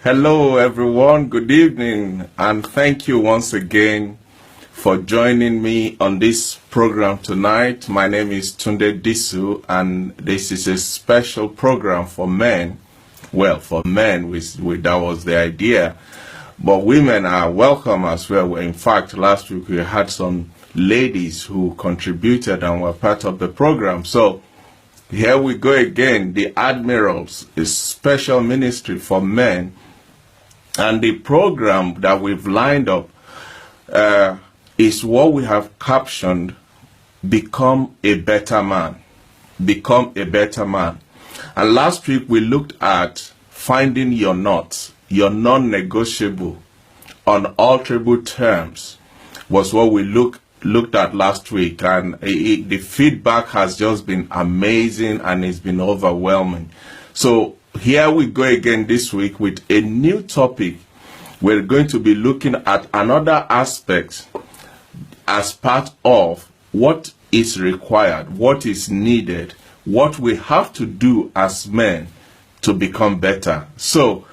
Hello, everyone. Good evening, and thank you once again for joining me on this program tonight. My name is Tunde Disu, and this is a special program for men. Well, for men, that was the idea, but women are welcome as well. In fact, last week we had some ladies who contributed and were part of the program. So here we go again. The Admirals is special ministry for men. And the program that we've lined up is what we have captioned, Become a Better Man. Become a Better Man. And last week we looked at finding your knots, your non-negotiable, unalterable terms was what we looked at last week. And the feedback has just been amazing and it's been overwhelming. So here we go again this week with a new topic. We're going to be looking at another aspect as part of what is required, what is needed, what we have to do as men to become better. So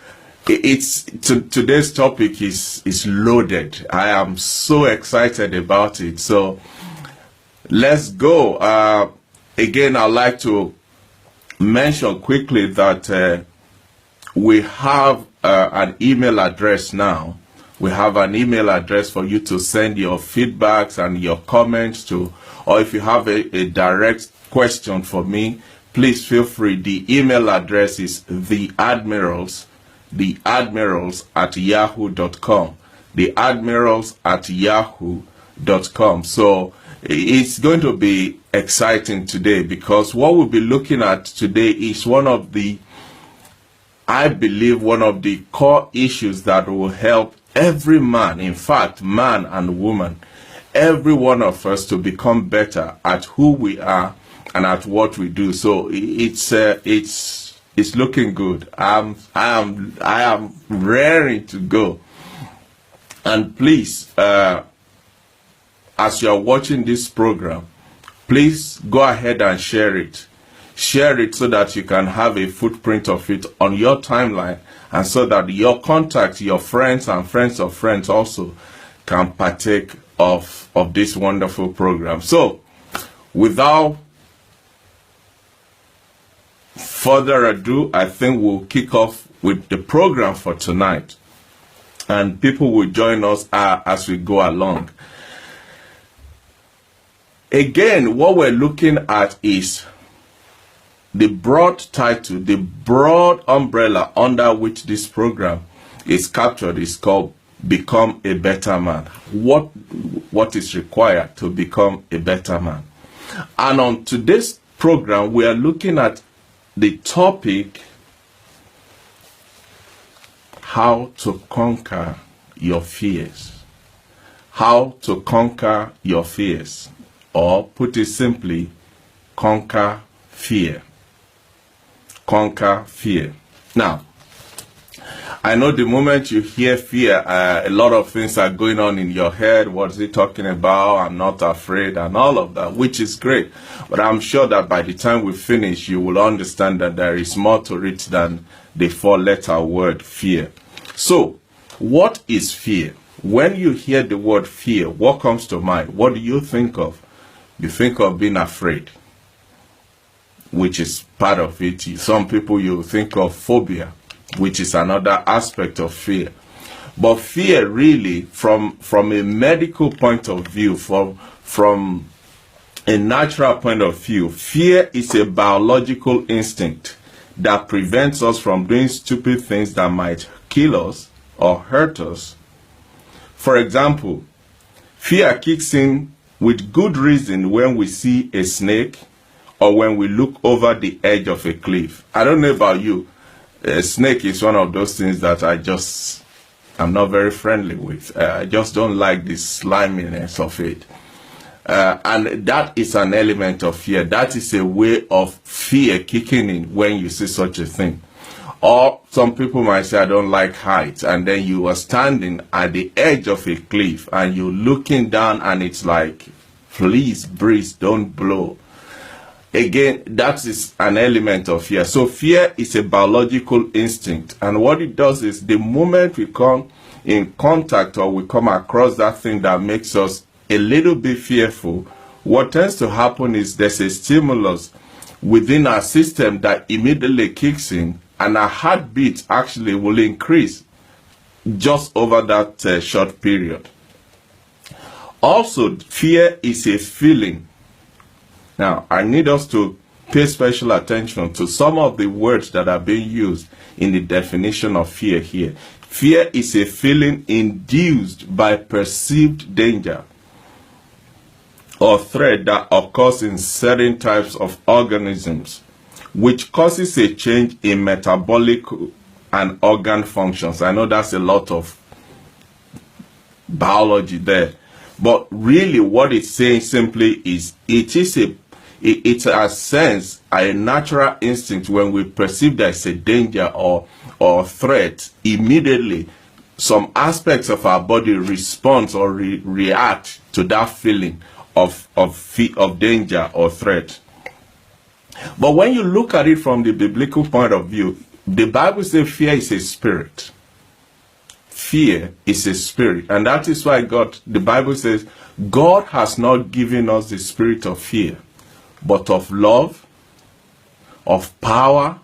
today's topic is loaded. I am so excited about it. So let's go. Again, I'd like to mention quickly that we have an email address now. We have an email address for you to send your feedbacks and your comments to, or if you have a direct question for me, please feel free. The email address is theadmirals@yahoo.com. theadmirals@yahoo.com. So it's going to be exciting today because what we'll be looking at today is I believe one of the core issues that will help every man, in fact, man and woman, every one of us to become better at who we are and at what we do. So it's looking good. I am raring to go. And please, as you're watching this program, please go ahead and share it. Share it so that you can have a footprint of it on your timeline and so that your contacts, your friends and friends of friends also can partake of this wonderful program. So, without further ado, I think we'll kick off with the program for tonight. And people will join us as we go along. Again, what we're looking at is the broad title, the broad umbrella under which this program is captured is called Become a Better Man. What is required to become a better man? And on today's program, we are looking at the topic, how to conquer your fears. How to conquer your fears. Or put it simply, conquer fear. Conquer fear. Now, I know the moment you hear fear, a lot of things are going on in your head. What is he talking about? I'm not afraid and all of that, which is great. But I'm sure that by the time we finish, you will understand that there is more to it than the four-letter word fear. So, what is fear? When you hear the word fear, what comes to mind? What do you think of? You think of being afraid, which is part of it. Some people, you think of phobia, which is another aspect of fear. But fear really, from a medical point of view, from a natural point of view, fear is a biological instinct that prevents us from doing stupid things that might kill us or hurt us. For example, fear kicks in with good reason when we see a snake or when we look over the edge of a cliff. I don't know about you. A snake is one of those things that I'm not very friendly with. I just don't like the sliminess of it. And that is an element of fear. That is a way of fear kicking in when you see such a thing. Or some people might say, I don't like heights. And then you are standing at the edge of a cliff and you're looking down and it's like, please breathe, don't blow. Again, that is an element of fear. So fear is a biological instinct. And what it does is the moment we come in contact or we come across that thing that makes us a little bit fearful, what tends to happen is there's a stimulus within our system that immediately kicks in, and our heartbeat actually will increase just over that short period. Also, fear is a feeling. Now, I need us to pay special attention to some of the words that are being used in the definition of fear here. Fear is a feeling induced by perceived danger or threat that occurs in certain types of organisms, which causes a change in metabolic and organ functions. I know that's a lot of biology there, but really what it's saying simply is it's a sense, a natural instinct. When we perceive there's a danger or threat, immediately some aspects of our body respond or react to that feeling of danger or threat. But when you look at it from the biblical point of view, the Bible says fear is a spirit. Fear is a spirit. And that is why the Bible says, God has not given us the spirit of fear, but of love, of power,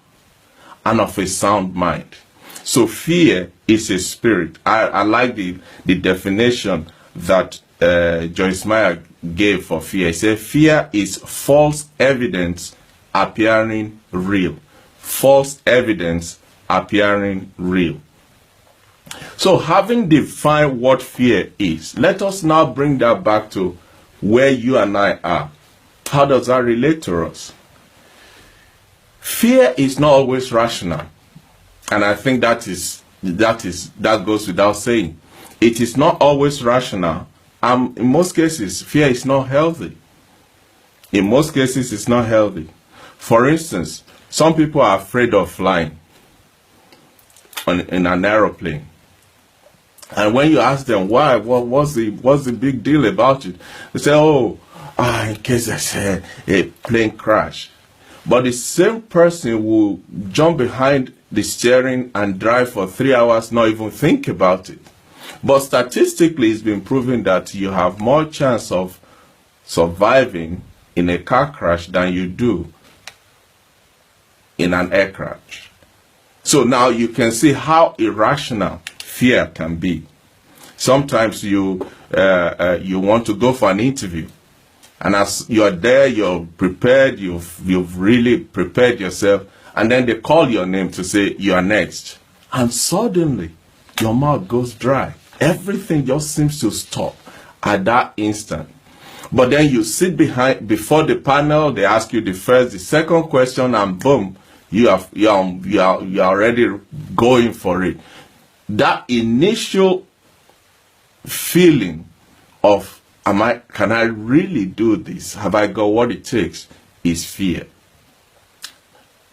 and of a sound mind. So fear is a spirit. I like the definition that Joyce Meyer gave for fear. He said, fear is false evidence appearing real. False evidence appearing real. So having defined what fear is, let us now bring that back to where you and I are. How does that relate to us? Fear is not always rational. And I think that goes without saying. It is not always rational. In most cases, fear is not healthy. In most cases, it's not healthy. For instance, some people are afraid of flying in an aeroplane. And when you ask them why, what's the big deal about it? They say, in case there's a plane crash. But the same person will jump behind the steering and drive for 3 hours, not even think about it. But statistically, it's been proven that you have more chance of surviving in a car crash than you do in an air crash. So now you can see how irrational fear can be. Sometimes you want to go for an interview, and as you are there, you're prepared, you've really prepared yourself, and then they call your name to say you are next, and suddenly your mouth goes dry. Everything just seems to stop at that instant. But then you sit before the panel, they ask you the first, the second question, and boom, you are already going for it. That initial feeling of, can I really do this? Have I got what it takes? Is fear.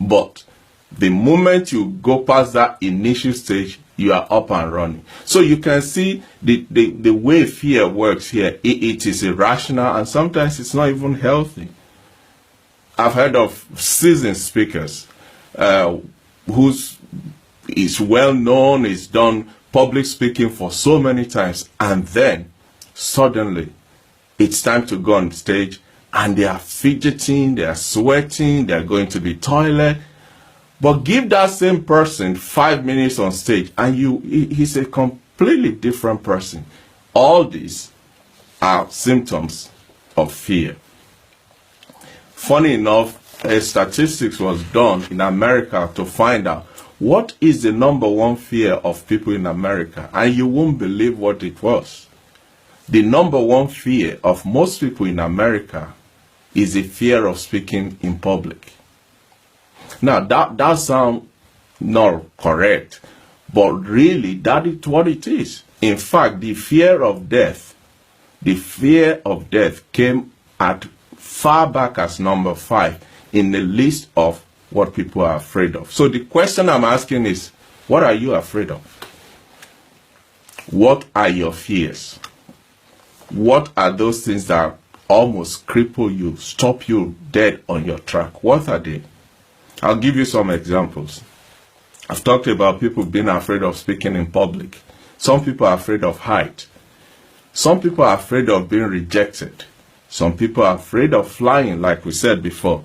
But the moment you go past that initial stage, you are up and running. So you can see the way fear works here. It is irrational, and sometimes it's not even healthy. I've heard of seasoned speakers who's is well known, is done public speaking for so many times, and then suddenly it's time to go on stage, and they are fidgeting, they are sweating, they are going to the toilet. But give that same person 5 minutes on stage, and he's a completely different person. All these are symptoms of fear. Funny enough, a statistics was done in America to find out what is the number one fear of people in America, and you won't believe what it was. The number one fear of most people in America is the fear of speaking in public. Now, that sounds not correct, but really, that is what it is. In fact, the fear of death came at far back as number 5 in the list of what people are afraid of. So the question I'm asking is, what are you afraid of? What are your fears? What are those things that almost cripple you, stop you dead on your track. What are they? I'll give you some examples. I've talked about people being afraid of speaking in public. Some people are afraid of height. Some people are afraid of being rejected. Some people are afraid of flying, like we said before,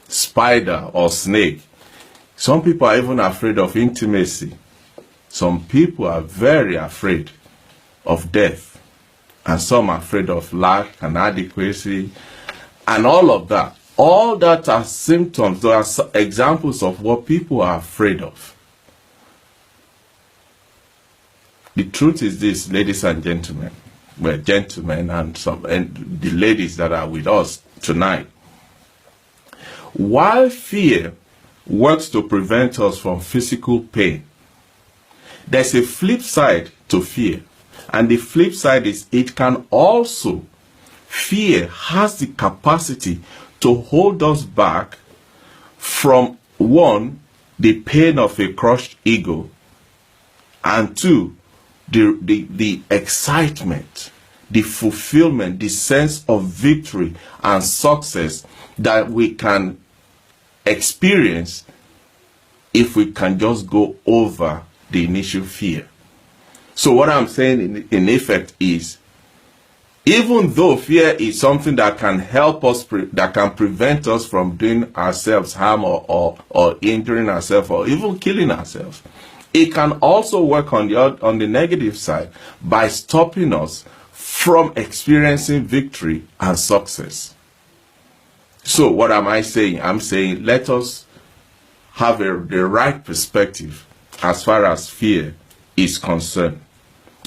spider or snake. Some people are even afraid of intimacy. Some people are very afraid of death. And some are afraid of lack and inadequacy and all of that. All that are symptoms, those are examples of what people are afraid of. The truth is this, ladies and gentlemen, well, gentlemen and the ladies that are with us tonight. While fear works to prevent us from physical pain, there's a flip side to fear. And the flip side is fear has the capacity to hold us back from, one, the pain of a crushed ego, and two, the excitement, the fulfillment, the sense of victory and success that we can experience if we can just go over the initial fear. So what I'm saying in effect is, even though fear is something that can help us, that can prevent us from doing ourselves harm or injuring ourselves or even killing ourselves, it can also work on the negative side by stopping us from experiencing victory and success. So what am I saying? I'm saying let us have the right perspective as far as fear is concerned.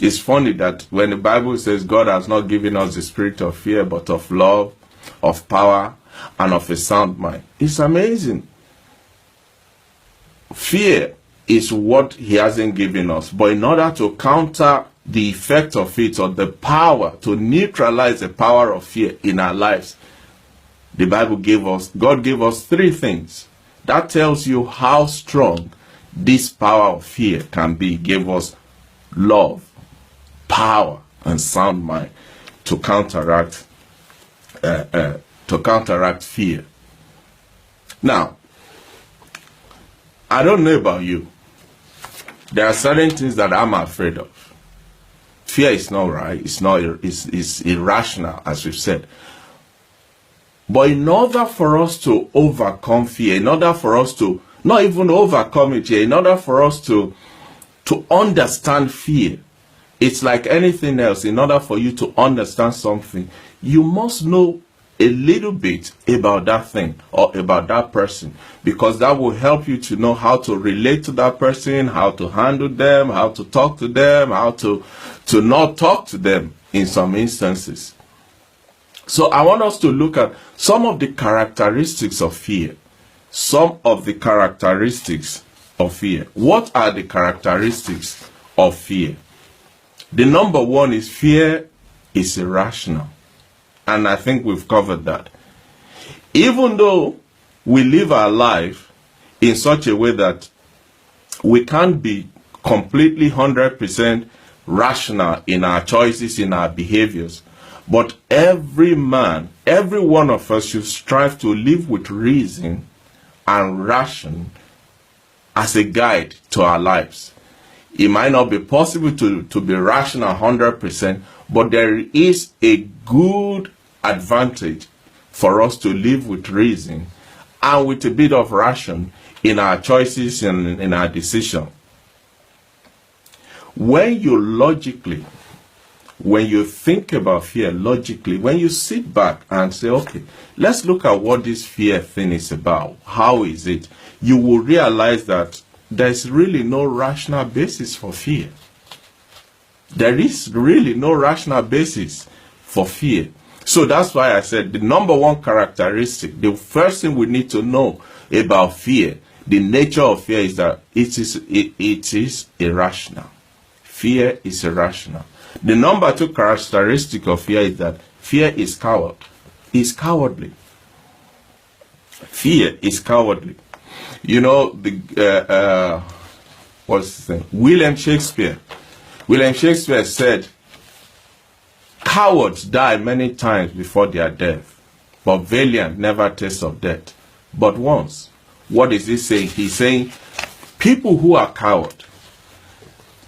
It's funny that when the Bible says God has not given us the spirit of fear, but of love, of power, and of a sound mind. It's amazing. Fear is what he hasn't given us. But in order to counter the effect of it, or the power, to neutralize the power of fear in our lives, the Bible God gave us three things. That tells you how strong this power of fear can be. He gave us love, power, and sound mind to counteract fear. Now, I don't know about you. There are certain things that I'm afraid of. Fear is not right. It's irrational, as we've said. But in order for us to overcome fear, in order for us to not even overcome it here, in order for us to understand fear, it's like anything else. In order for you to understand something, you must know a little bit about that thing or about that person, because that will help you to know how to relate to that person, how to handle them, how to talk to them, how to not talk to them in some instances. So I want us to look at some of the characteristics of fear. Some of the characteristics of fear. What are the characteristics of fear? The number one is fear is irrational. And I think we've covered that. Even though we live our life in such a way that we can't be completely 100% rational in our choices, in our behaviors, but every one of us should strive to live with reason and ration as a guide to our lives. It might not be possible to be rational 100%, but there is a good advantage for us to live with reason and with a bit of ration in our choices and in our decision. When you think about fear logically, when you sit back and say, okay, let's look at what this fear thing is about. How is it? You will realize that there's really no rational basis for fear. There is really no rational basis for fear. So that's why I said the number one characteristic, the first thing we need to know about fear, the nature of fear, is that it is irrational. Fear is irrational. The number two characteristic of fear is that fear is cowardly. Fear is cowardly. You know, what's his name? William Shakespeare said, Cowards die many times before their death, but valiant never taste of death but once. What is he saying? He's saying people who are coward,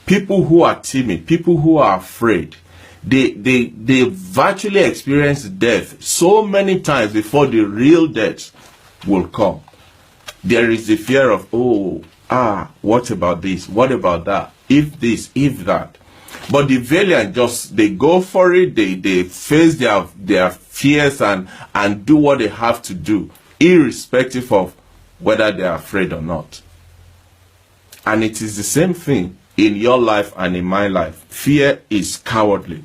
people who are timid, people who are afraid, they virtually experience death so many times before the real death will come. There is the fear of, what about this? What about that? If this, if that. But the valiant they go for it, they face their fears and do what they have to do, irrespective of whether they are afraid or not. And it is the same thing in your life and in my life. Fear is cowardly.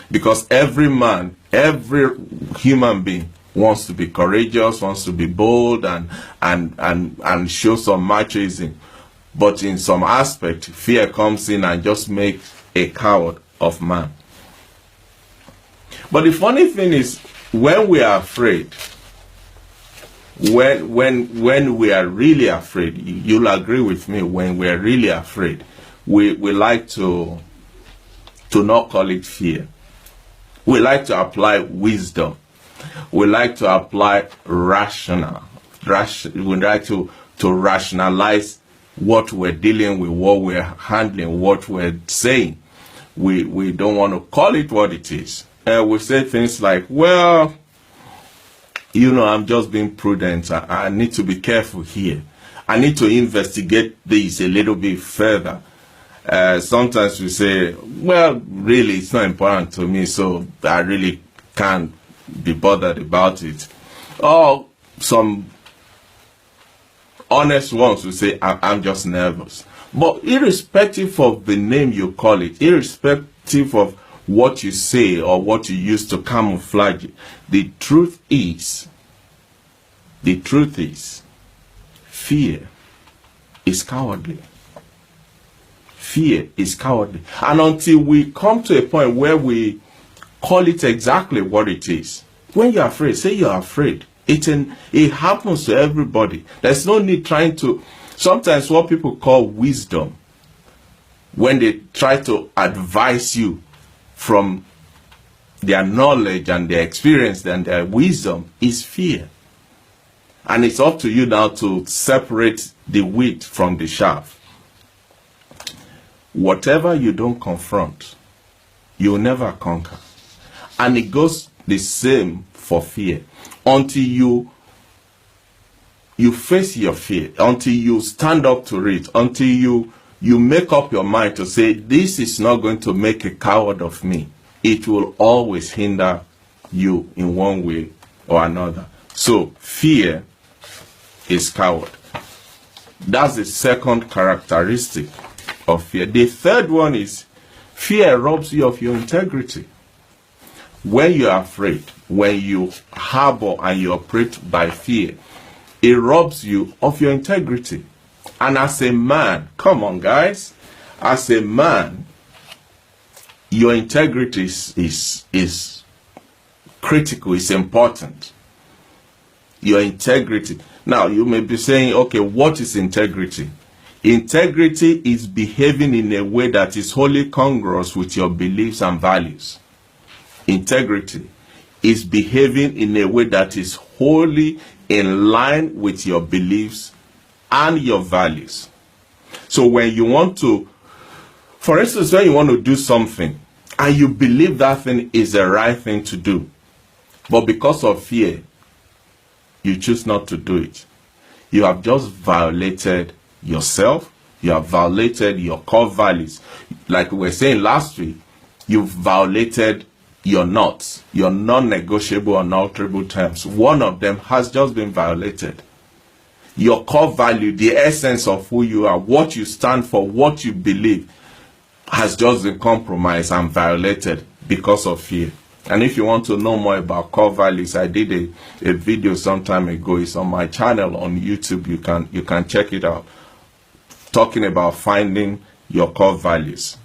Because every man, every human being wants to be courageous, wants to be bold and show some machism. But in some aspect, fear comes in and just makes a coward of man. But the funny thing is, when we are afraid, when we are really afraid, you'll agree with me, when we are really afraid, we like to not call it fear. We like to apply wisdom. We like to apply rational. We like to rationalize what we're dealing with, what we're handling, what we're saying. We don't want to call it what it is. We say things like, well, I'm just being prudent. I need to be careful here. I need to investigate this a little bit further. Sometimes we say, well, really, it's not important to me, so I really can't be bothered about it. Or some honest ones will say, I'm just nervous. But irrespective of the name you call it, irrespective of what you say or what you use to camouflage it, the truth is, fear is cowardly. Fear is cowardly. And until we come to a point where we call it exactly what it is. When you're afraid, say you're afraid. It happens to everybody. There's no need trying to. Sometimes what people call wisdom, when they try to advise you from their knowledge and their experience and their wisdom, is fear. And it's up to you now to separate the wheat from the chaff. Whatever you don't confront, you'll never conquer. And it goes the same for fear. Until you face your fear, until you stand up to it, until you make up your mind to say, this is not going to make a coward of me, it will always hinder you in one way or another. So fear is coward. That's the second characteristic of fear. The third one is fear robs you of your integrity. When you are afraid, when you harbor and you operate by fear, it robs you of your integrity. And as a man, come on guys, as a man, your integrity is critical, is important. Your integrity. Now you may be saying, okay, what is integrity? Integrity is behaving in a way that is wholly congruous with your beliefs and values. Integrity is behaving in a way that is wholly in line with your beliefs and your values. So when you want to, for instance, when you want to do something and you believe that thing is the right thing to do, but because of fear, you choose not to do it, you have just violated yourself, you have violated your core values. Like we were saying last week, you've violated your knots, your non-negotiable, unalterable terms. One of them has just been violated. Your core value, the essence of who you are, what you stand for, what you believe, has just been compromised and violated because of fear. And if you want to know more about core values, I did a video some time ago. It's on my channel on YouTube. You can check it out, talking about finding your core values.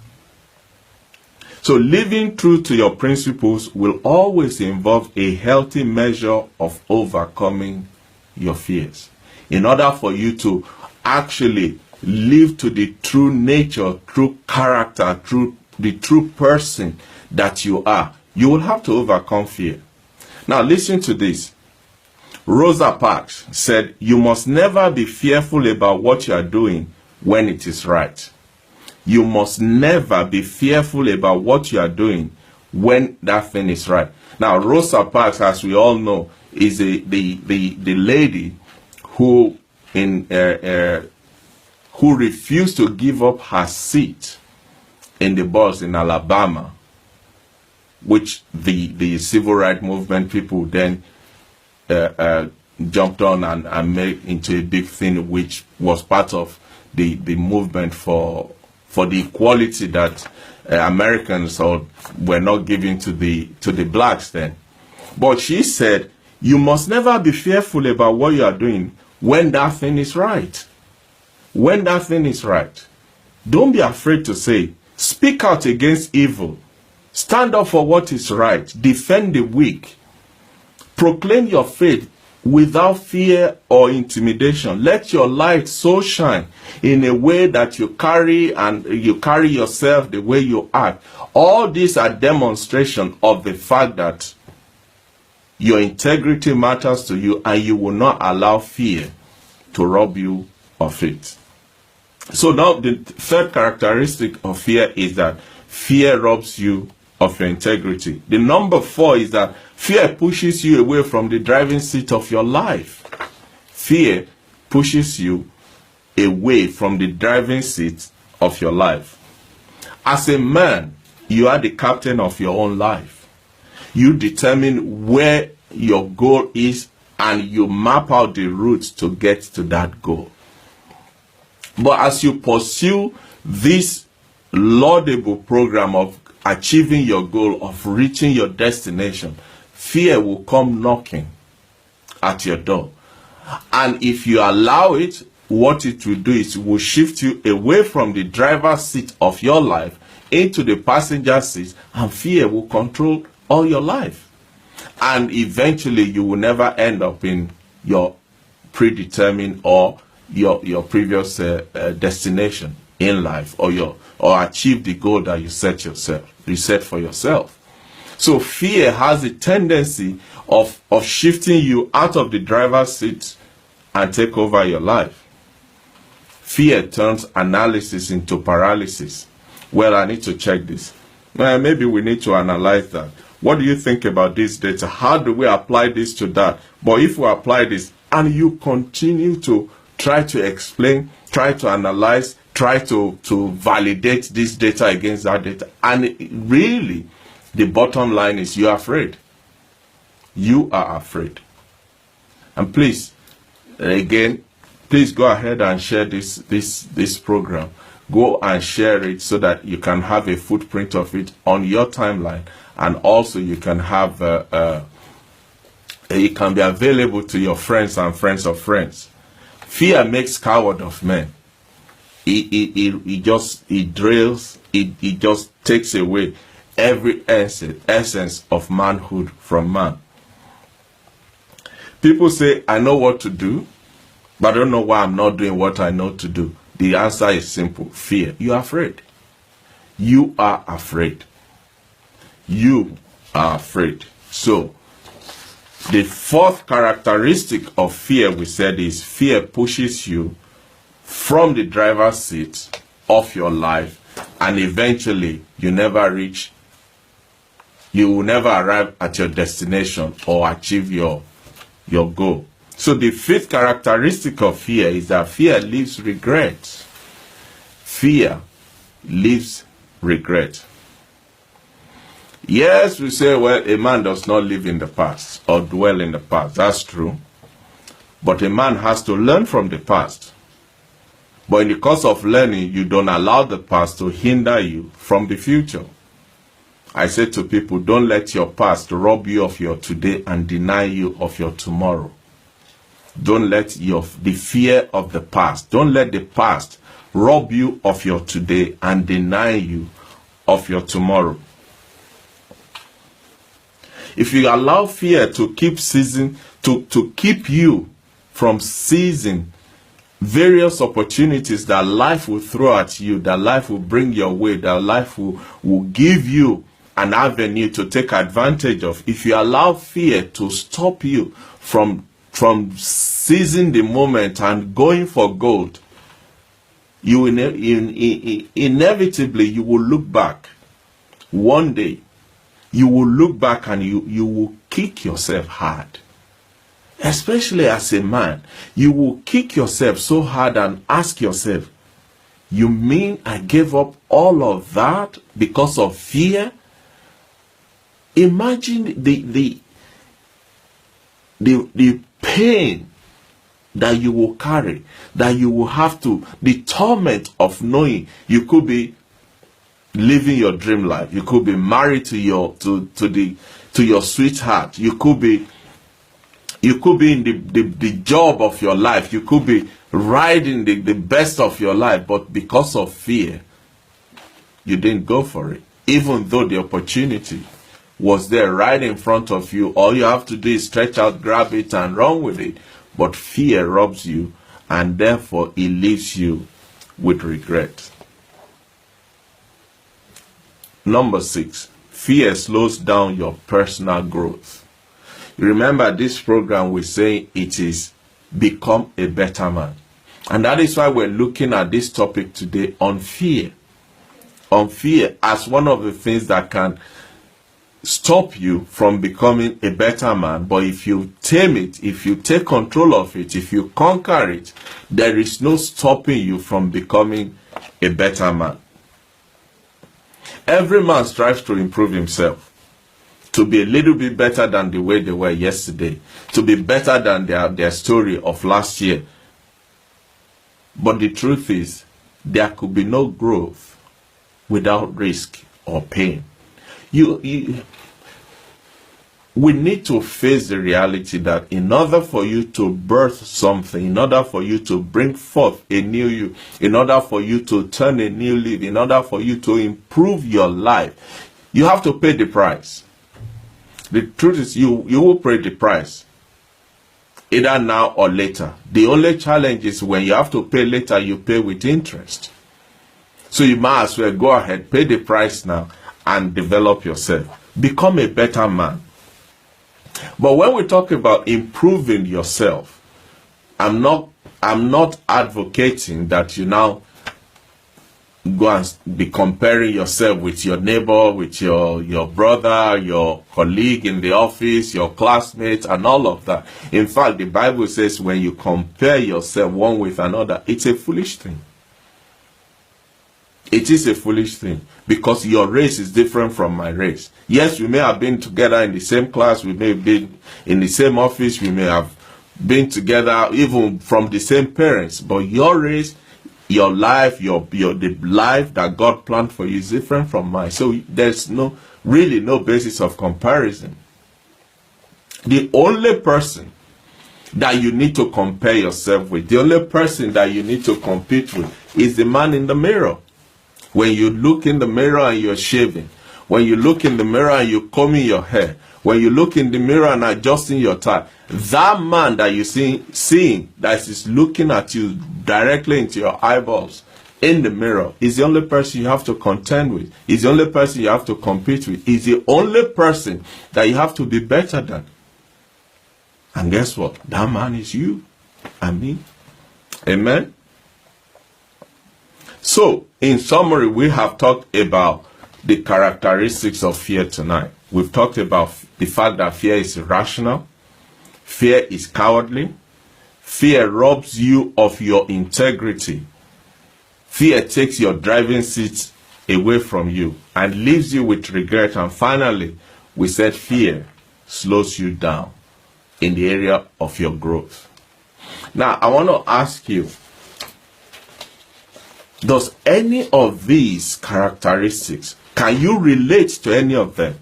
So living true to your principles will always involve a healthy measure of overcoming your fears. In order for you to actually live to the true nature, true character, the true person that you are, you will have to overcome fear. Now listen to this. Rosa Parks said, you must never be fearful about what you are doing when it is right. You must never be fearful about what you are doing when that thing is right. Now, Rosa Parks, as we all know, is the lady who who refused to give up her seat in the bus in Alabama, which the civil rights movement people then jumped on and made into a big thing, which was part of the movement for the equality that Americans were not giving to the blacks then. But she said, you must never be fearful about what you are doing when that thing is right. When that thing is right. Don't be afraid to say, speak out against evil. Stand up for what is right. Defend the weak. Proclaim your faith without fear or intimidation. Let your light so shine in a way that you carry yourself the way you act. All these are demonstration of the fact that your integrity matters to you, and you will not allow fear to rob you of it. So now the third characteristic of fear is that fear robs you of your integrity. The number 4 is that fear pushes you away from the driving seat of your life. Fear pushes you away from the driving seat of your life. As a man, you are the captain of your own life. You determine where your goal is and you map out the route to get to that goal. But as you pursue this laudable program of achieving your goal, of reaching your destination, fear will come knocking at your door. And if you allow it, what it will do is it will shift you away from the driver's seat of your life into the passenger seat, and fear will control all your life. And eventually you will never end up in your predetermined or your previous destination in life, or achieve the goal that you set for yourself. So fear has a tendency of shifting you out of the driver's seat and take over your life. Fear turns analysis into paralysis. Well, I need to check this. Maybe we need to analyze that. What do you think about this data? How do we apply this to that? But if we apply this and you continue to try to explain, try to analyze, try to validate this data against that data, and really the bottom line is you're afraid. You are afraid. And please, again, please go ahead and share this program. Go and share it so that you can have a footprint of it on your timeline, and also you can have it can be available to your friends and friends of friends. Fear makes coward of men. It just takes away every essence of manhood from man. People say, I know what to do, but I don't know why I'm not doing what I know to do. The answer is simple. Fear. You are afraid. You are afraid. You are afraid. So, the fourth characteristic of fear, we said, is fear pushes you from the driver's seat of your life, and eventually you will never arrive at your destination or achieve your goal. So the fifth characteristic of fear is that fear leaves regret. Fear leaves regret. Yes, we say, well, a man does not live in the past or dwell in the past. That's true. But a man has to learn from the past. But in the course of learning, you don't allow the past to hinder you from the future. I say to people, don't let your past rob you of your today and deny you of your tomorrow. Don't let the fear of the past, don't let the past rob you of your today and deny you of your tomorrow. If you allow fear to keep keep you from seizing various opportunities that life will throw at you, that life will bring your way, that life will give you an avenue to take advantage of. If you allow fear to stop you from seizing the moment and going for gold, you will inevitably you will look back. One day, you will look back and you will kick yourself hard. Especially as a man, you will kick yourself so hard and ask yourself, you mean I gave up all of that because of fear? Imagine the pain that you will carry, that you will have to, the torment of knowing you could be living your dream life, you could be married to your sweetheart, you could be in the job of your life, you could be riding the best of your life, but because of fear, you didn't go for it. Even though the opportunity was there right in front of you, all you have to do is stretch out, grab it, and run with it. But fear robs you, and therefore it leaves you with regret. Number 6, fear slows down your personal growth. You remember this program, we say it is become a better man. And that is why we're looking at this topic today on fear. On fear as one of the things that can stop you from becoming a better man. But if you tame it, if you take control of it, if you conquer it, there is no stopping you from becoming a better man. Every man strives to improve himself, to be a little bit better than the way they were yesterday, to be better than their story of last year. But the truth is, there could be no growth without risk or pain. We need to face the reality that in order for you to birth something, in order for you to bring forth a new you, in order for you to turn a new leaf, in order for you to improve your life, you have to pay the price. The truth is, you will pay the price, either now or later. The only challenge is when you have to pay later, you pay with interest. So you might as well go ahead, pay the price now, and develop yourself. Become a better man. But when we talk about improving yourself, I'm not advocating that you now go and be comparing yourself with your neighbor, with your brother, your colleague in the office, your classmates, and all of that. In fact, the Bible says when you compare yourself one with another, it's a foolish thing. It is a foolish thing, because your race is different from my race. Yes, we may have been together in the same class, we may have been in the same office, we may have been together even from the same parents, but your race, your life, the life that God planned for you is different from mine. So there's really no basis of comparison. The only person that you need to compare yourself with, the only person that you need to compete with, is the man in the mirror. When you look in the mirror and you're shaving, when you look in the mirror and you're combing your hair, when you look in the mirror and adjusting your tie, that man that you seeing that is looking at you directly into your eyeballs in the mirror is the only person you have to contend with. Is the only person you have to compete with. Is the only person that you have to be better than. And guess what? That man is you and me. Amen. So, in summary, we have talked about the characteristics of fear tonight. We've talked about the fact that fear is irrational. Fear is cowardly. Fear robs you of your integrity. Fear takes your driving seat away from you and leaves you with regret. And finally, we said fear slows you down in the area of your growth. Now, I want to ask you, does any of these characteristics, can you relate to any of them?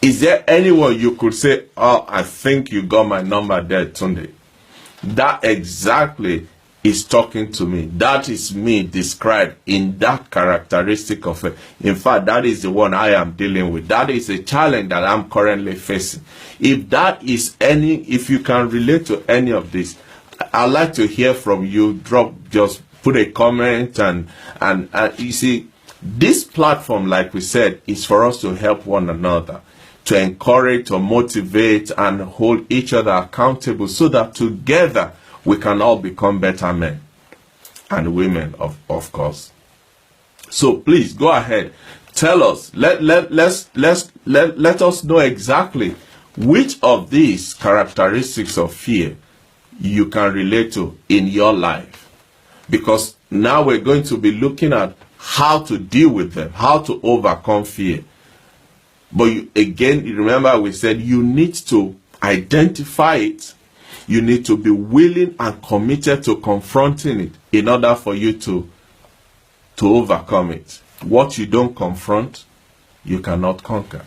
Is there anyone you could say, oh, I think you got my number there, Tunde? That exactly is talking to me. That is me described in that characteristic of it. In fact, that is the one I am dealing with. That is a challenge that I'm currently facing. If you can relate to any of this, I'd like to hear from you. Just put a comment and you see, This platform, like we said, is for us to help one another, to encourage, to motivate, and hold each other accountable so that together we can all become better men and women, of course. So please go ahead. Tell us, let us know exactly which of these characteristics of fear you can relate to in your life. Because now we're going to be looking at how to deal with them, how to overcome fear. But again, remember we said you need to identify it. You need to be willing and committed to confronting it in order for you to overcome it. What you don't confront, you cannot conquer.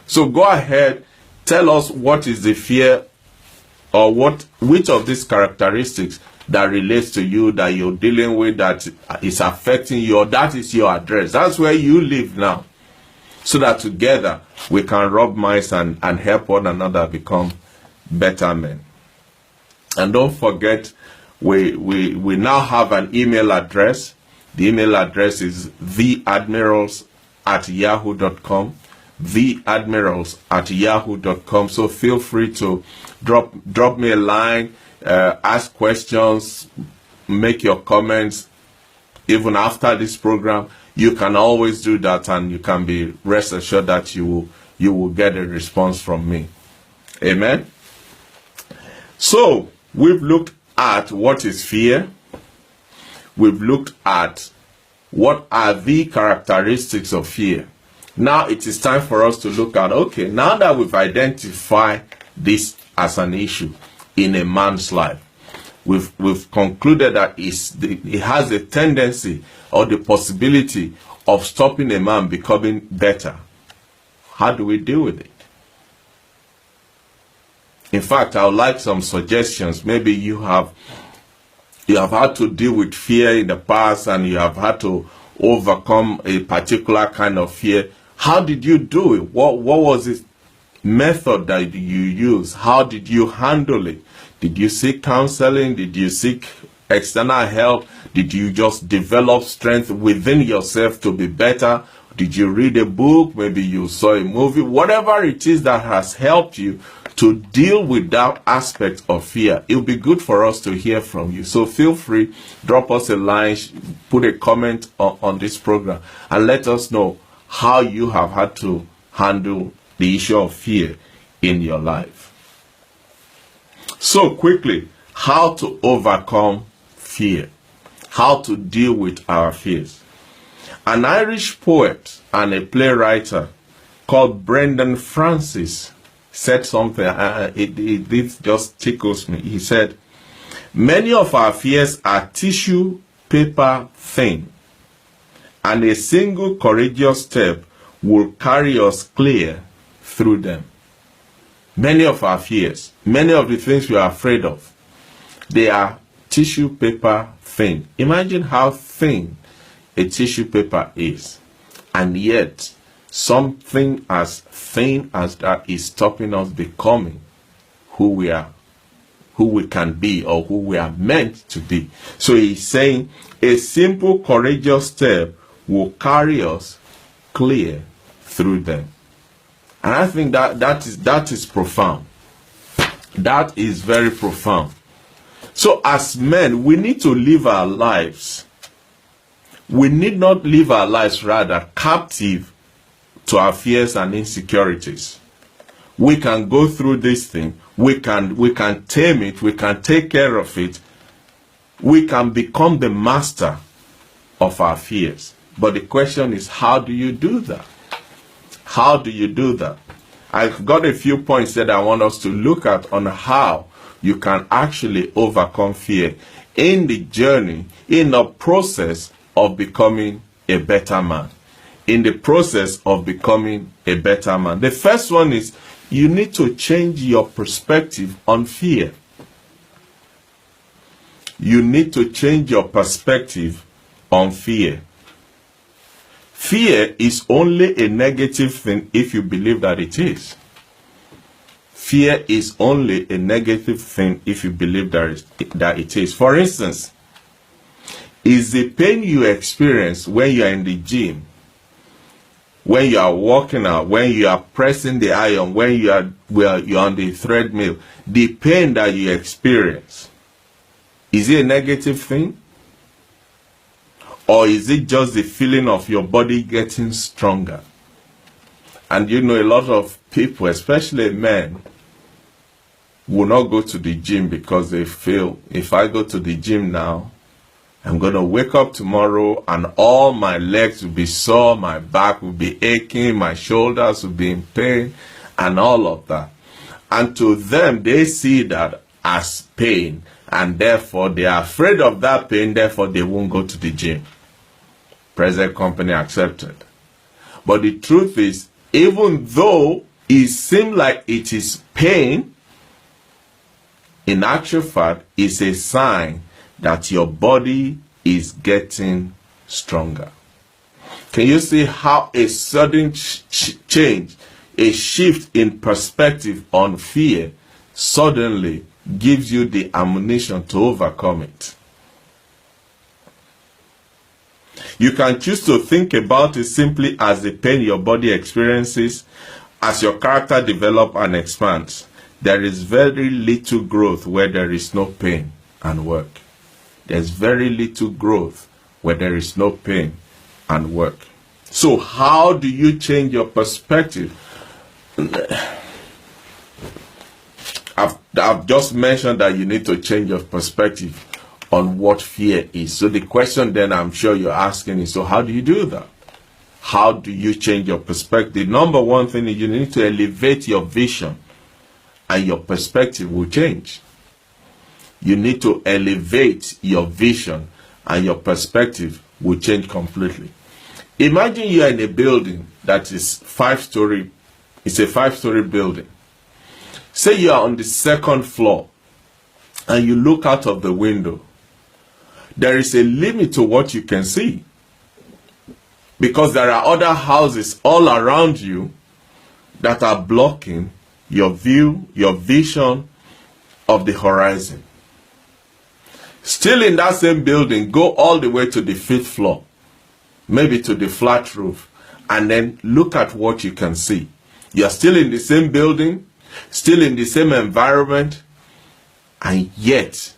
So go ahead, tell us what is the fear, or which of these characteristics that relates to you, that you're dealing with, that is affecting you, or that is your address. That's where you live now. So that together we can rub minds and help one another become better men. And don't forget, we now have an email address. The email address is theadmirals@yahoo.com. theadmirals@yahoo.com. So feel free to drop me a line, ask questions, make your comments. Even after this program, you can always do that, and you can be rest assured that you will get a response from me. Amen. So we've looked at what is fear. We've looked at what are the characteristics of fear. Now it is time for us to look at, okay, now that we've identified this as an issue in a man's life, we've concluded that it has a tendency or the possibility of stopping a man becoming better. How do we deal with it? In fact, I would like some suggestions. Maybe you have had to deal with fear in the past, and you have had to overcome a particular kind of fear. How did you do it? What was the method that you used? How did you handle it? Did you seek counseling? Did you seek external help? Did you just develop strength within yourself to be better? Did you read a book? Maybe you saw a movie. Whatever it is that has helped you to deal with that aspect of fear, it will be good for us to hear from you. So feel free, drop us a line, put a comment on this program, and let us know how you have had to handle the issue of fear in your life. So quickly, how to overcome fear, how to deal with our fears. An Irish poet and a playwright called Brendan Francis said something, it just tickles me. He said, "Many of our fears are tissue paper thin, and a single courageous step will carry us clear through them." Many of our fears, many of the things we are afraid of, they are tissue paper thin. Imagine how thin a tissue paper is, and yet something as thin as that is stopping us becoming who we can be, or who we are meant to be. So he's saying a simple courageous step will carry us clear through them. And I think that is profound. That is very profound. So as men, we need to live our lives. We need not live our lives rather captive to our fears and insecurities. We can go through this thing. We can tame it. We can take care of it. We can become the master of our fears. But the question is, how do you do that? How do you do that? I've got a few points that I want us to look at on how you can actually overcome fear in the journey, in the process of becoming a better man. In the process of becoming a better man. The first one is you need to change your perspective on fear. You need to change your perspective on fear. Fear is only a negative thing if you believe that it is. Fear is only a negative thing if you believe that it is. For instance, is the pain you experience when you are in the gym when you are walking out, when you are pressing the iron, when you're on the treadmill, the pain that you experience, is it a negative thing? Or is it just the feeling of your body getting stronger? And you know, a lot of people, especially men, will not go to the gym because they feel, if I go to the gym now, I'm going to wake up tomorrow and all my legs will be sore, my back will be aching, my shoulders will be in pain, and all of that. And to them, they see that as pain, and therefore they are afraid of that pain, therefore they won't go to the gym. Present company accepted. But the truth is, even though it seems like it is pain, in actual fact, it's a sign that your body is getting stronger. Can you see how a sudden change, a shift in perspective on fear suddenly gives you the ammunition to overcome it? You can choose to think about it simply as the pain your body experiences as your character develops and expands. There is very little growth where there is no pain and work. There's very little growth where there is no pain and work. So how do you change your perspective? I've just mentioned that you need to change your perspective on what fear is. So the question then I'm sure you're asking is, so how do you do that? How do you change your perspective? Number one thing is you need to elevate your vision, and your perspective will change. You need to elevate your vision, and your perspective will change completely. Imagine you are in a building that is 5-story. It's a 5-story building. Say you are on the 2nd floor and you look out of the window. There is a limit to what you can see, because there are other houses all around you that are blocking your view, your vision of the horizon. Still in that same building, go all the way to the 5th floor, maybe to the flat roof, and then look at what you can see. You're still in the same building, still in the same environment, and yet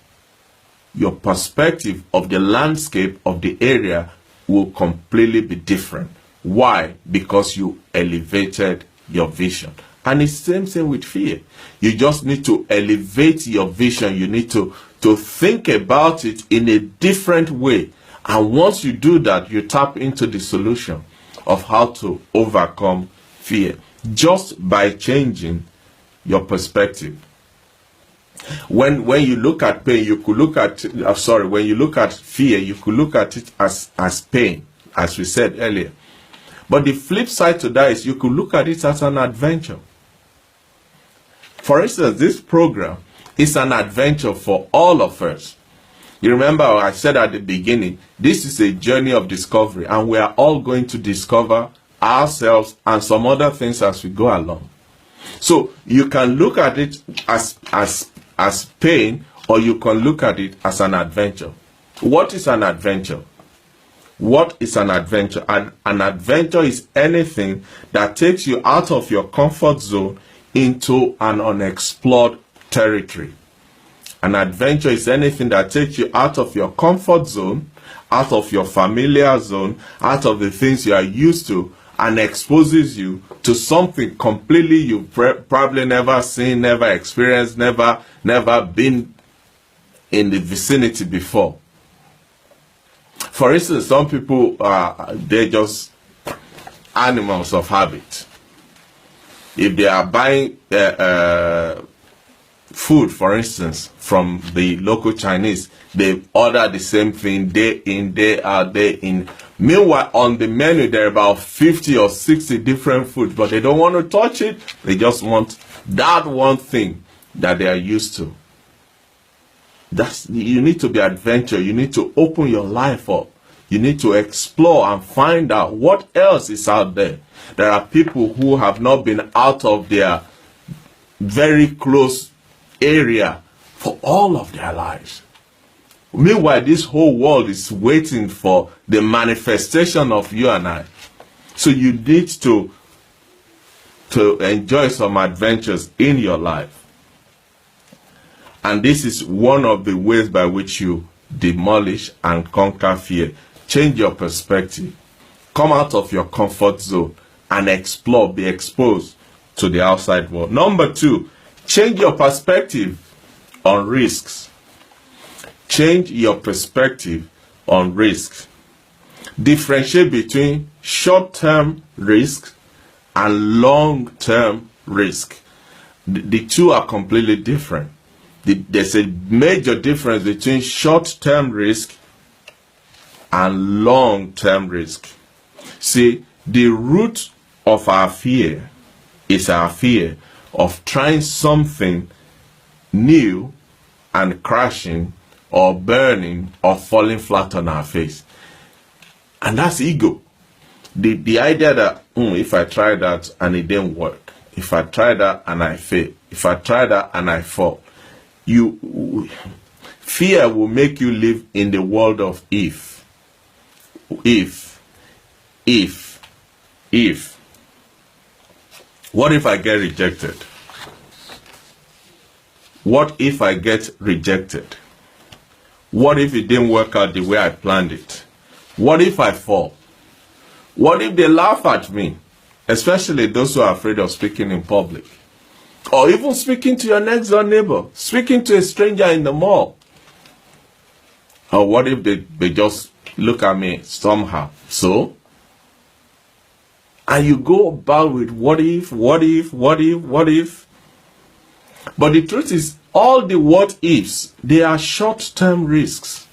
your perspective of the landscape of the area will completely be different. Why? Because you elevated your vision. And it's the same thing with fear. You just need to elevate your vision. You need to think about it in a different way. And once you do that, you tap into the solution of how to overcome fear, just by changing your perspective. When you look at pain, you could look at, when you look at fear, you could look at it as pain, as we said earlier. But the flip side to that is you could look at it as an adventure. For instance, this program is an adventure for all of us. You remember I said at the beginning, this is a journey of discovery, and we are all going to discover ourselves and some other things as we go along. So you can look at it as pain, or you can look at it as an adventure. What is an adventure? What is an adventure? An adventure is anything that takes you out of your comfort zone into an unexplored territory. An adventure is anything that takes you out of your comfort zone, out of your familiar zone, out of the things you are used to, and exposes you to something completely you've probably never seen, never experienced, never been in the vicinity before. For instance, some people, they're just animals of habit. If they are buying food, for instance, from the local Chinese, they order the same thing day in, day out, day in. Meanwhile, on the menu, there are about 50 or 60 different foods, but they don't want to touch it. They just want that one thing that they are used to. You need to be adventurous. You need to open your life up. You need to explore and find out what else is out there. There are people who have not been out of their very close area for all of their lives. Meanwhile, this whole world is waiting for the manifestation of you and I. So you need to enjoy some adventures in your life. And this is one of the ways by which you demolish and conquer fear. Change your perspective. Come out of your comfort zone and explore, be exposed to the outside world. Number 2, change your perspective on risks. Change your perspective on risks. Differentiate between short-term risk and long-term risk. The two are completely different. There's a major difference between short-term risk and long-term risk. See, the root of our fear is our fear of trying something new and crashing or burning or falling flat on our face. And that's ego. The idea that if I try that and it didn't work, if I try that and I fail, if I try that and I fall, fear will make you live in the world of if. What if I get rejected? What if I get rejected? What if it didn't work out the way I planned it? What if I fall? What if they laugh at me? Especially those who are afraid of speaking in public. Or even speaking to your next door neighbor. Speaking to a stranger in the mall. Or what if they just look at me somehow? So? And you go about with what if. But the truth is, all the what ifs, they are short-term risks.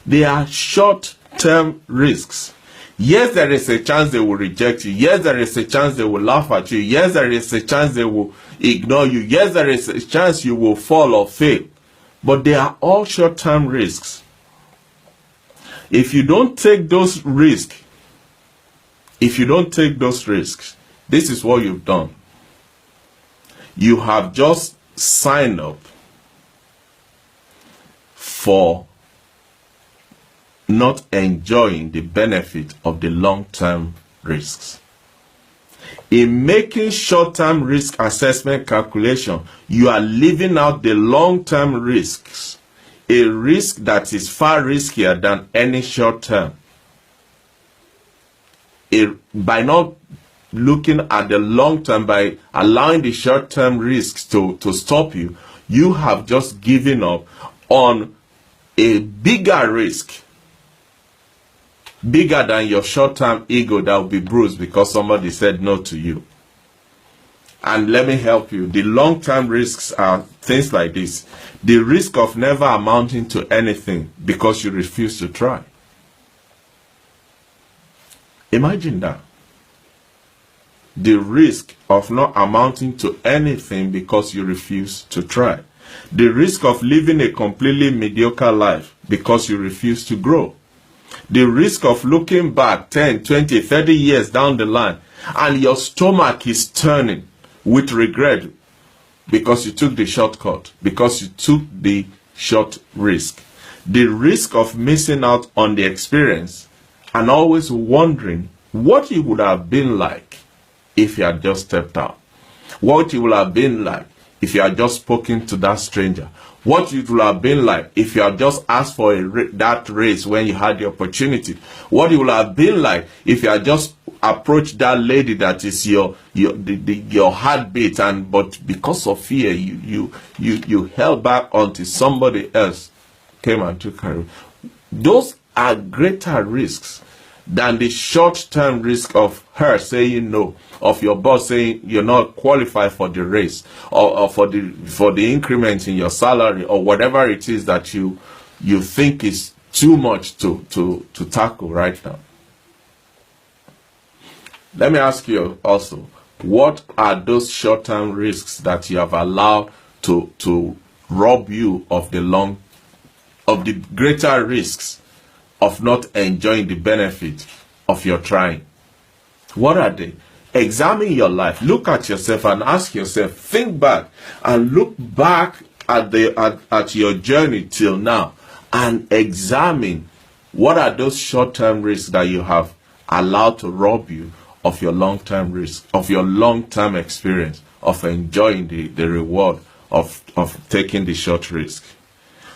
They are short-term risks. Yes, there is a chance they will reject you. Yes, there is a chance they will laugh at you. Yes, there is a chance they will ignore you. Yes, there is a chance you will fall or fail. But they are all short-term risks. If you don't take those risks, this is what you've done. You have just signed up for not enjoying the benefit of the long-term risks. In making short-term risk assessment calculation, you are leaving out the long-term risks, a risk that is far riskier than any short-term. By not looking at the long-term, by allowing the short-term risks to stop you, you have just given up on a bigger risk, bigger than your short-term ego that will be bruised because somebody said no to you. And let me help you. The long-term risks are things like this. The risk of never amounting to anything because you refuse to try. Imagine that. The risk of not amounting to anything because you refuse to try. The risk of living a completely mediocre life because you refuse to grow. The risk of looking back 10, 20, 30 years down the line and your stomach is turning with regret because you took the shortcut, because you took the short risk. The risk of missing out on the experience and always wondering what it would have been like if you had just stepped out. What it would have been like if you had just spoken to that stranger. What it would have been like if you had just asked for that raise when you had the opportunity. What it would have been like if you had just approached that lady that is your heartbeat, but because of fear you held back until somebody else came and took her. Those are greater risks than the short-term risk of her saying no, of your boss saying you're not qualified for the raise, or for the increment in your salary, or whatever it is that you think is too much to tackle right now. Let me ask you also, what are those short-term risks that you have allowed to rob you of the greater risks of not enjoying the benefit of your trying? What are they? Examine your life. Look at yourself and ask yourself. Think back and look back at your journey till now and examine what are those short-term risks that you have allowed to rob you of your long-term risk, of your long-term experience, of enjoying the reward of taking the short risk.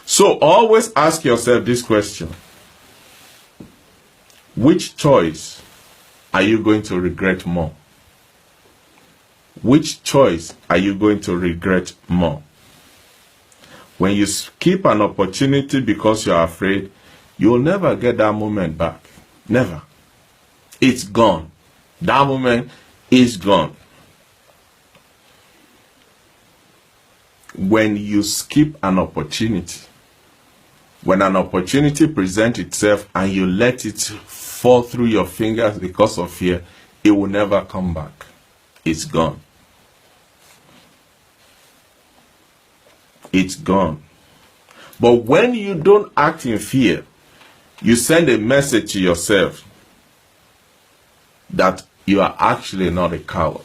So always ask yourself this question: which choice are you going to regret more? Which choice are you going to regret more? When you skip an opportunity because you're afraid, you'll never get that moment back. Never. It's gone. That moment is gone. When you skip an opportunity, when an opportunity presents itself and you let it fall through your fingers because of fear, it will never come back. It's gone. It's gone. But when you don't act in fear, you send a message to yourself that you are actually not a coward.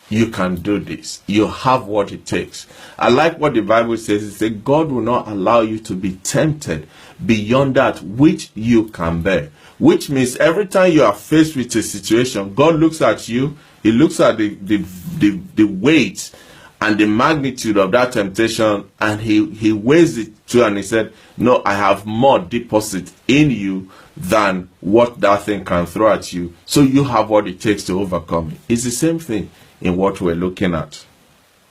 You can do this. You have what it takes. I like what the Bible says. It says God will not allow you to be tempted beyond that which you can bear. Which means every time you are faced with a situation, God looks at you. He looks at the weight and the magnitude of that temptation, and he weighs it to, and he said, no, I have more deposit in you than what that thing can throw at you. So you have what it takes to overcome it. It's the same thing in what we're looking at.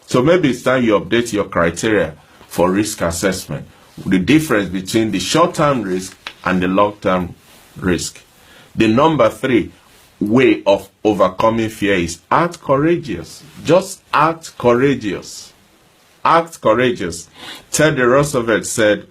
So maybe it's time you update your criteria for risk assessment. The difference between the short-term risk and the long-term risk. The number 3 way of overcoming fear is act courageous. Just act courageous. Act courageous. Teddy Roosevelt said,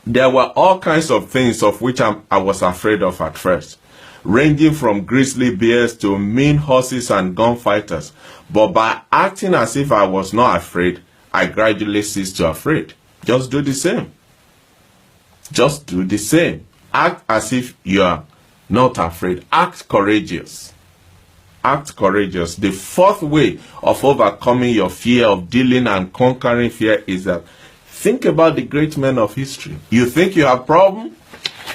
there were all kinds of things of which I was afraid of at first, ranging from grizzly bears to mean horses and gunfighters. But by acting as if I was not afraid, I gradually ceased to afraid. Just do the same. Just do the same. Act as if you are not afraid. Act courageous. Act courageous. The 4th way of overcoming your fear, of dealing and conquering fear, is that think about the great men of history. You think you have problems?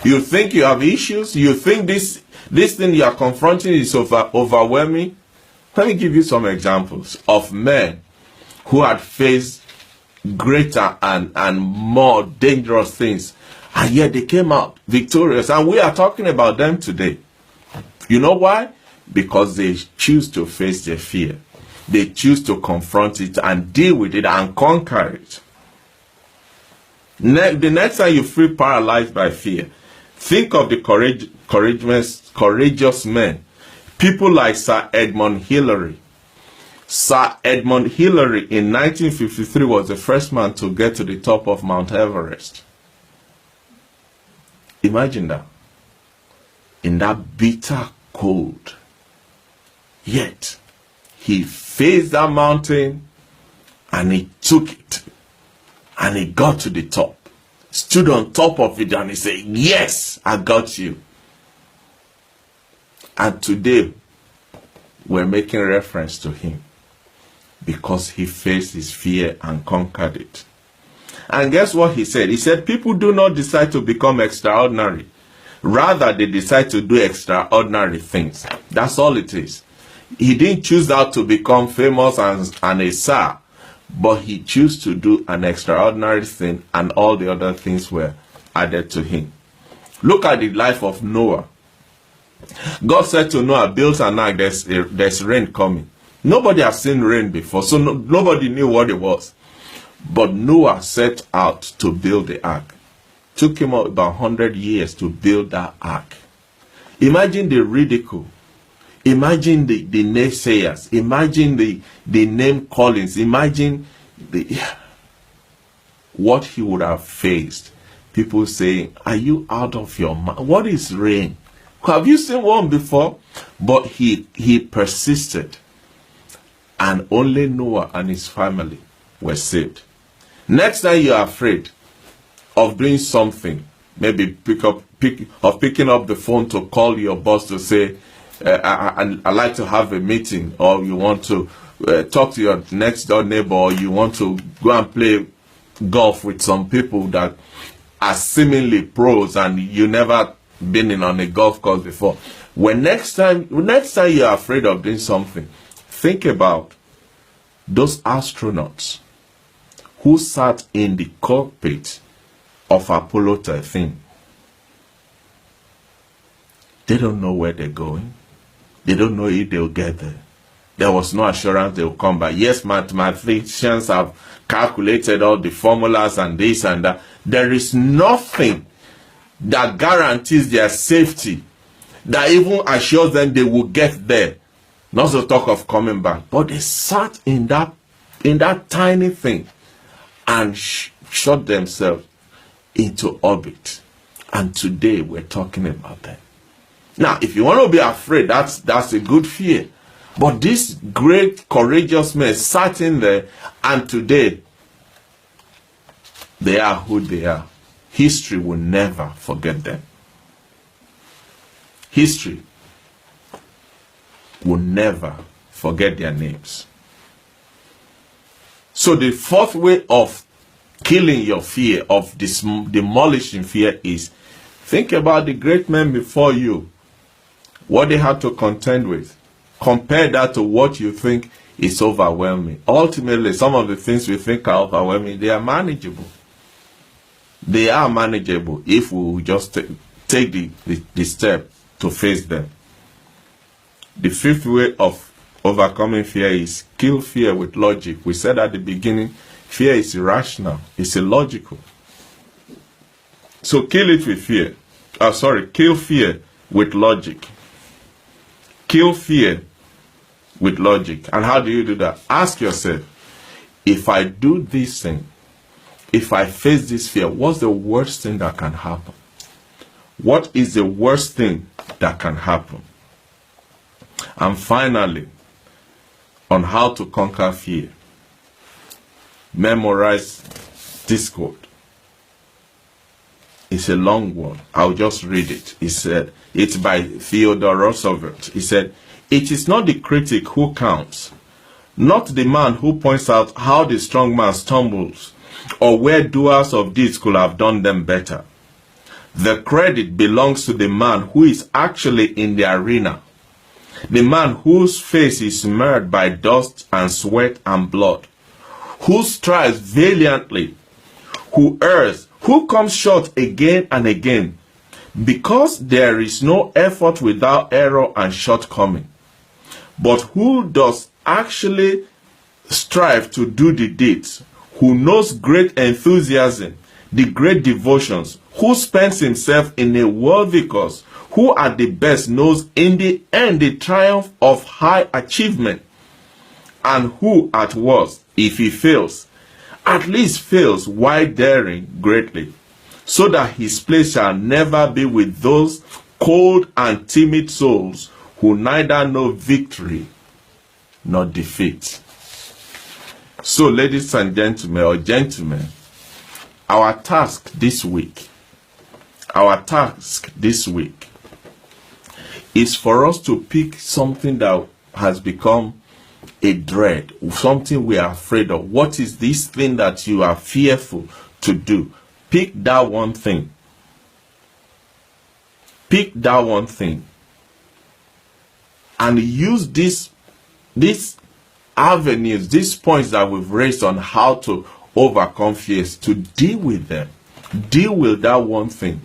You think you have issues? You think this thing you are confronting is overwhelming? Let me give you some examples of men who had faced greater and more dangerous things, and yet they came out victorious, and we are talking about them today. You know why? Because they choose to face their fear. They choose to confront it and deal with it and conquer it. The next time you feel paralyzed by fear, think of the courageous men. People like Sir Edmund Hillary. Sir Edmund Hillary in 1953 was the first man to get to the top of Mount Everest. Imagine that. In that bitter cold. Yet, he faced that mountain and he took it. And he got to the top. Stood on top of it and he said, yes, I got you. And today, we're making reference to him because he faced his fear and conquered it. And guess what he said? He said, people do not decide to become extraordinary. Rather, they decide to do extraordinary things. That's all it is. He didn't choose out to become famous and a star, but he chose to do an extraordinary thing, and all the other things were added to him. Look at the life of Noah. God said to Noah, build an ark, there's rain coming. Nobody has seen rain before, so nobody knew what it was. But Noah set out to build the ark. Took him about 100 years to build that ark. Imagine the ridicule. Imagine the naysayers. Imagine the name callings. Imagine what he would have faced. People saying, are you out of your mind? What is rain? Have you seen one before? But he persisted. And only Noah and his family were saved. Next time you are afraid of doing something, maybe picking up the phone to call your boss to say, I'd like to have a meeting, or you want to talk to your next door neighbor, or you want to go and play golf with some people that are seemingly pros and you never been on a golf course before. When next time you are afraid of doing something, think about those astronauts who sat in the cockpit of Apollo 13. They don't know where they're going. They don't know if they'll get there. There was no assurance they'll come back. Yes, mathematicians have calculated all the formulas and this and that. There is nothing that guarantees their safety, that even assures them they will get there. Not to talk of coming back. But they sat in that tiny thing and shot themselves into orbit. And today we're talking about them. Now, if you want to be afraid, that's a good fear. But these great, courageous men sat in there, and today they are who they are. History will never forget them. History will never forget their names. So the fourth way of killing your fear, of demolishing fear, is think about the great men before you, what they had to contend with. Compare that to what you think is overwhelming. Ultimately, some of the things we think are overwhelming, they are manageable. They are manageable if we just take the step to face them. The fifth way of overcoming fear is kill fear with logic. We said at the beginning, fear is irrational. It's illogical. So kill it with fear. Kill fear with logic. Kill fear with logic. And how do you do that? Ask yourself, if I do this thing, if I face this fear, what's the worst thing that can happen? What is the worst thing that can happen? And finally, on how to conquer fear, memorize this quote. It's a long one. I'll just read it. He said, it's by Theodore Roosevelt. He said, "It is not the critic who counts, not the man who points out how the strong man stumbles, or where doers of deeds could have done them better. The credit belongs to the man who is actually in the arena, the man whose face is smeared by dust and sweat and blood, who strives valiantly, who errs, who comes short again and again, because there is no effort without error and shortcoming, but who does actually strive to do the deeds, who knows great enthusiasm, the great devotions, who spends himself in a worthy cause, who at the best knows in the end the triumph of high achievement, and who at worst, if he fails, at least fails while daring greatly, so that his place shall never be with those cold and timid souls who neither know victory nor defeat." So, ladies and gentlemen, or gentlemen, our task this week is for us to pick something that has become a dread, something we are afraid of. What is this thing that you are fearful to do? Pick that one thing. Pick that one thing. And use these avenues, these points that we've raised on how to overcome fears, to deal with them. Deal with that one thing.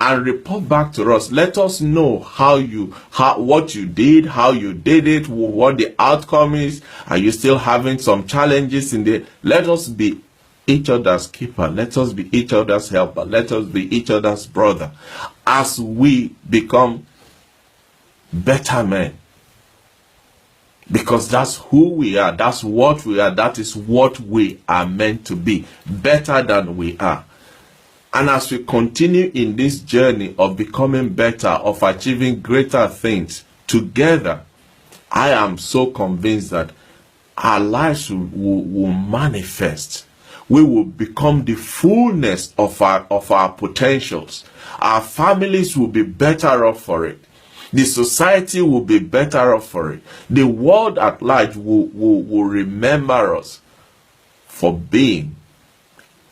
And report back to us. Let us know what you did, how you did it, what the outcome is. Are you still having some challenges in there? Let us be each other's keeper. Let us be each other's helper. Let us be each other's brother as we become better men. Because that's who we are. That's what we are. That is what we are meant to be. Better than we are. And as we continue in this journey of becoming better, of achieving greater things together, I am so convinced that our lives will manifest. We will become the fullness of our potentials. Our families will be better off for it. The society will be better off for it. The world at large will remember us for being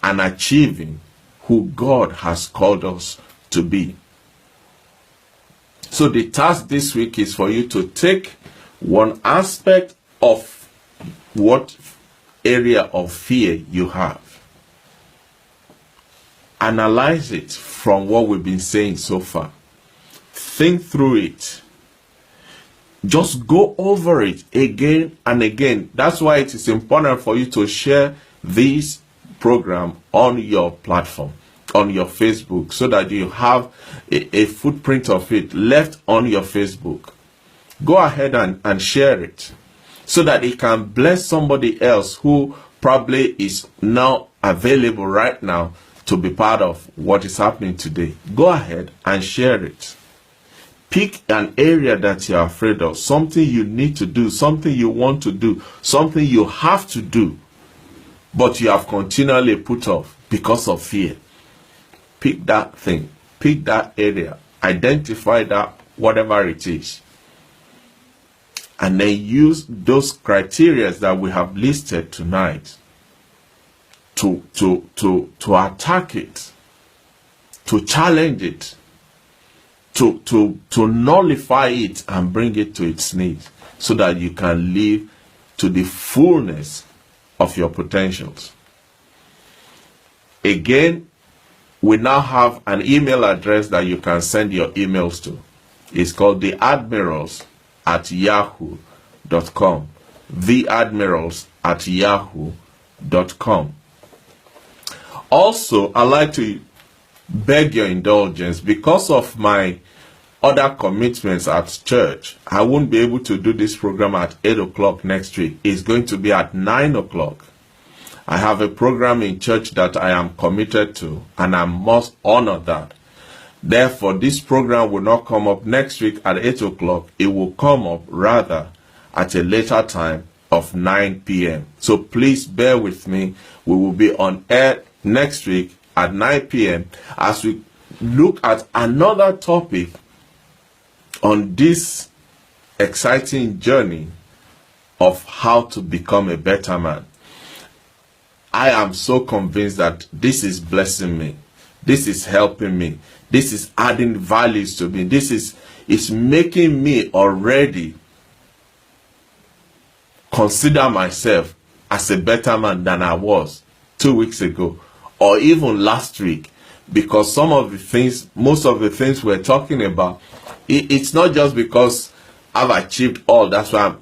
and achieving who God has called us to be. So the task this week is for you to take one aspect of what area of fear you have. Analyze it from what we've been saying so far. Think through it. Just go over it again and again. That's why it is important for you to share this program on your platform, on your Facebook, so that you have a footprint of it left on your Facebook. Go ahead and share it so that it can bless somebody else who probably is now available right now to be part of what is happening today. Go ahead and share it. Pick an area that you're afraid of, something you need to do, something you want to do, something you have to do, but you have continually put off because of fear. Pick that thing, pick that area, identify that, whatever it is, and then use those criteria that we have listed tonight to attack it, to challenge it, to nullify it and bring it to its knees, so that you can live to the fullness of your potentials. Again, we now have an email address that you can send your emails to. It's called theadmirals@yahoo.com. theadmirals@yahoo.com. Also, I'd like to beg your indulgence. Because of my other commitments at church, I won't be able to do this program at 8 o'clock next week. It's going to be at 9 o'clock. I have a program in church that I am committed to, and I must honor that. Therefore, this program will not come up next week at 8 o'clock. It will come up rather at a later time of 9 p.m. So please bear with me. We will be on air next week at 9 p.m. as we look at another topic on this exciting journey of how to become a better man. I am so convinced that this is blessing me. This is helping me. This is adding values to me. This is making me already consider myself as a better man than I was 2 weeks ago, or even last week, because some of the things, most of the things we're talking about, it's not just because I've achieved all, that's why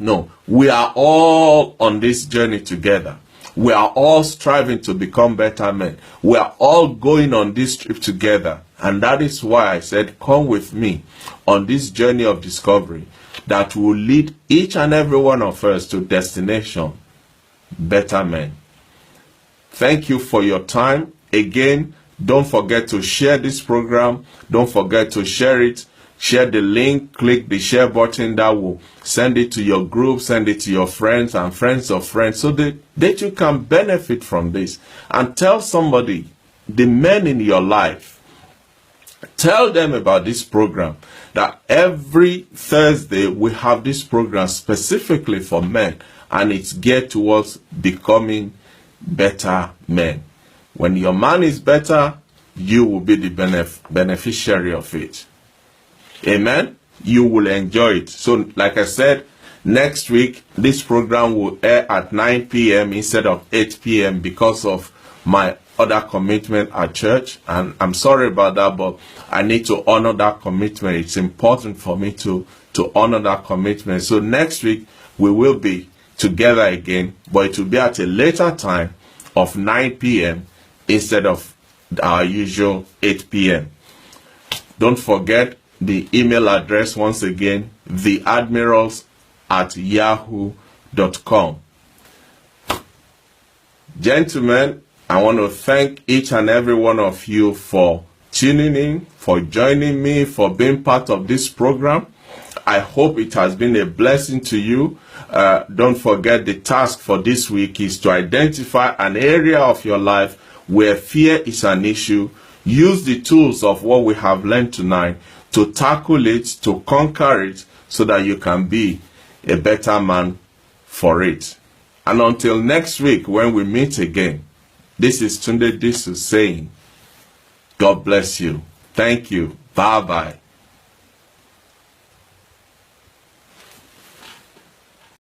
we are all on this journey together. We are all striving to become better men. We are all going on this trip together. And that is why I said, come with me on this journey of discovery that will lead each and every one of us to destination, better men. Thank you for your time. Again, don't forget to share this program. Don't forget to share it. Share the link, click the share button. That will send it to your group, send it to your friends and friends of friends, so that you can benefit from this. And tell somebody, the men in your life, tell them about this program, that every Thursday we have this program specifically for men, and it's geared towards becoming better men. When your man is better, you will be the beneficiary of it. Amen. You will enjoy it. So, like I said, next week, this program will air at 9 p.m. instead of 8 p.m. because of my other commitment at church. And I'm sorry about that, but I need to honor that commitment. It's important for me to honor that commitment. So next week, we will be together again, but it will be at a later time of 9 p.m. instead of our usual 8 p.m. Don't forget the email address once again, theadmirals@yahoo.com. Gentlemen, I want to thank each and every one of you for tuning in, for joining me, for being part of this program. I hope it has been a blessing to you. Don't forget, the task for this week is to identify an area of your life where fear is an issue. Use the tools of what we have learned tonight to tackle it, to conquer it, so that you can be a better man for it. And until next week when we meet again, this is Tunde Disu saying, God bless you. Thank you. Bye-bye.